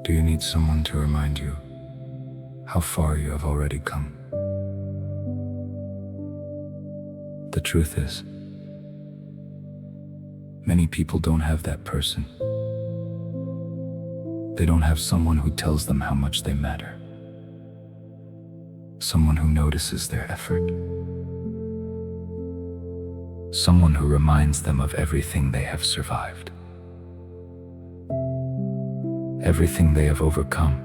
Do you need someone to remind you how far you have already come? The truth is, many people don't have that person. They don't have someone who tells them how much they matter. Someone who notices their effort. Someone who reminds them of everything they have survived. Everything they have overcome.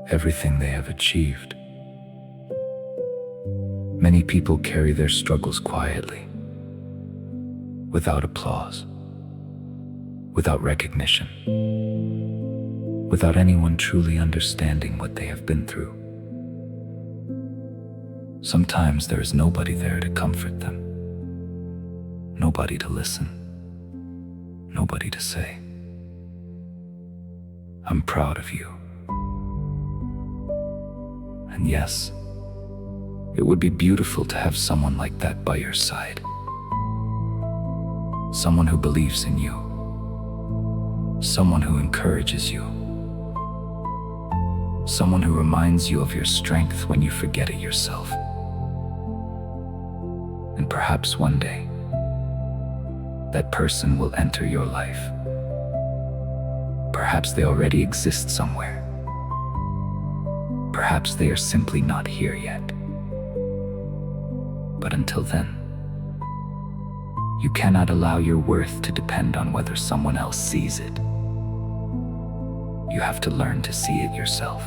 Everything they have achieved. Many people carry their struggles quietly, without applause, without recognition, without anyone truly understanding what they have been through. Sometimes there is nobody there to comfort them, nobody to listen, nobody to say, "I'm proud of you." And yes, it would be beautiful to have someone like that by your side. Someone who believes in you. Someone who encourages you. Someone who reminds you of your strength when you forget it yourself. And perhaps one day, that person will enter your life. Perhaps they already exist somewhere. Perhaps they are simply not here yet. But until then, you cannot allow your worth to depend on whether someone else sees it. You have to learn to see it yourself.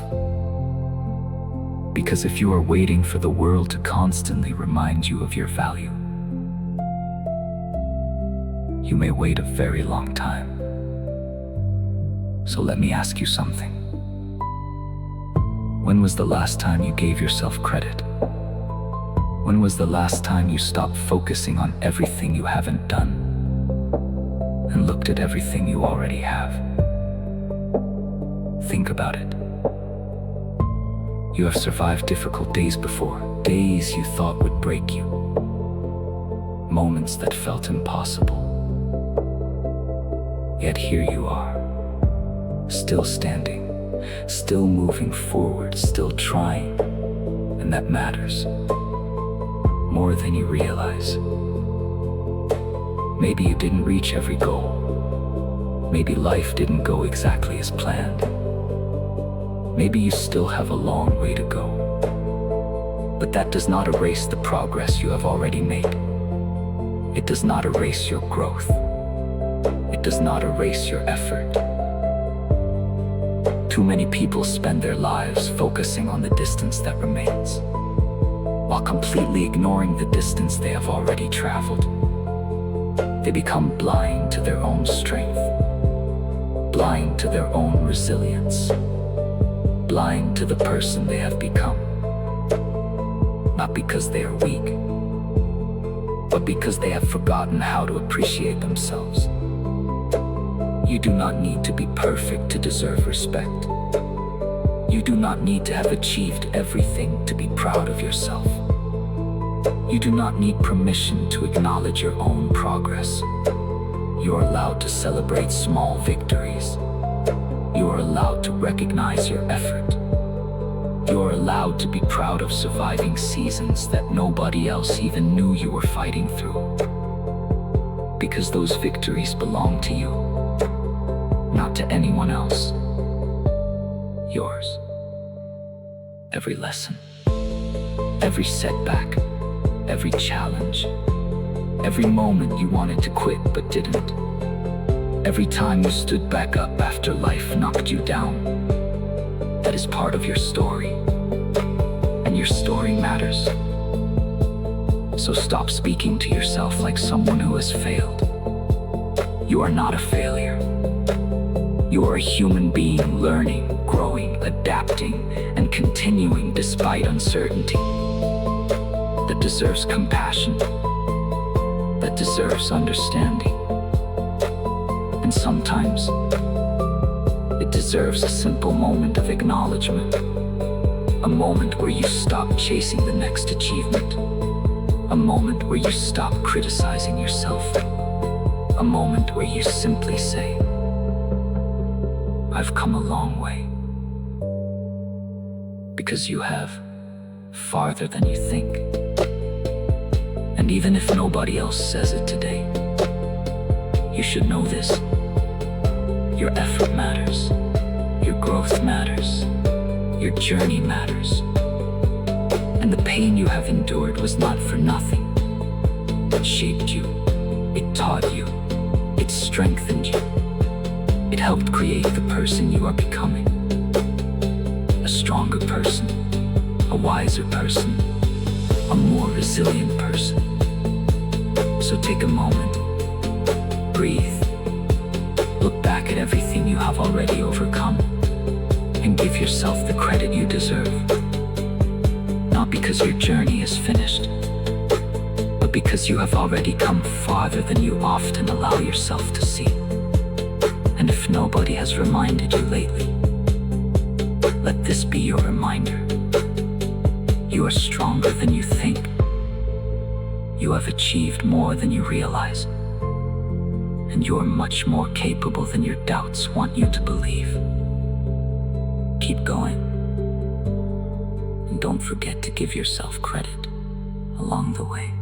Because if you are waiting for the world to constantly remind you of your value, you may wait a very long time. So let me ask you something. When was the last time you gave yourself credit? When was the last time you stopped focusing on everything you haven't done and looked at everything you already have? Think about it. You have survived difficult days before, days you thought would break you, moments that felt impossible. Yet here you are, still standing, still moving forward, still trying, and that matters more than you realize. Maybe you didn't reach every goal. Maybe life didn't go exactly as planned. Maybe you still have a long way to go. But that does not erase the progress you have already made. It does not erase your growth. It does not erase your effort. Too many people spend their lives focusing on the distance that remains, while completely ignoring the distance they have already traveled. They become blind to their own strength, blind to their own resilience, blind to the person they have become. Not because they are weak, but because they have forgotten how to appreciate themselves. You do not need to be perfect to deserve respect. You do not need to have achieved everything to be proud of yourself. You do not need permission to acknowledge your own progress. You are allowed to celebrate small victories. You are allowed to recognize your effort. You are allowed to be proud of surviving seasons that nobody else even knew you were fighting through. Because those victories belong to you, not to anyone else. Yours. Every lesson, every setback, every challenge, every moment you wanted to quit but didn't, every time you stood back up after life knocked you down, that is part of your story, and your story matters. So stop speaking to yourself like someone who has failed. You are not a failure. You are a human being learning, growing, adapting, and continuing despite uncertainty. That deserves compassion. That deserves understanding. And sometimes, it deserves a simple moment of acknowledgement. A moment where you stop chasing the next achievement. A moment where you stop criticizing yourself. A moment where you simply say, I've come a long way. Because you have, farther than you think. And even if nobody else says it today, you should know this. Your effort matters. Your growth matters. Your journey matters. And the pain you have endured was not for nothing. It shaped you. It taught you. It strengthened you. It helped create the person you are becoming. A stronger person. A wiser person. A more resilient person. So take a moment. Breathe. Look back at everything you have already overcome. And give yourself the credit you deserve. Not because your journey is finished, but because you have already come farther than you often allow yourself to see. And if nobody has reminded you lately, let this be your reminder. You are stronger than you think. You have achieved more than you realize. And you are much more capable than your doubts want you to believe. Keep going. And don't forget to give yourself credit along the way.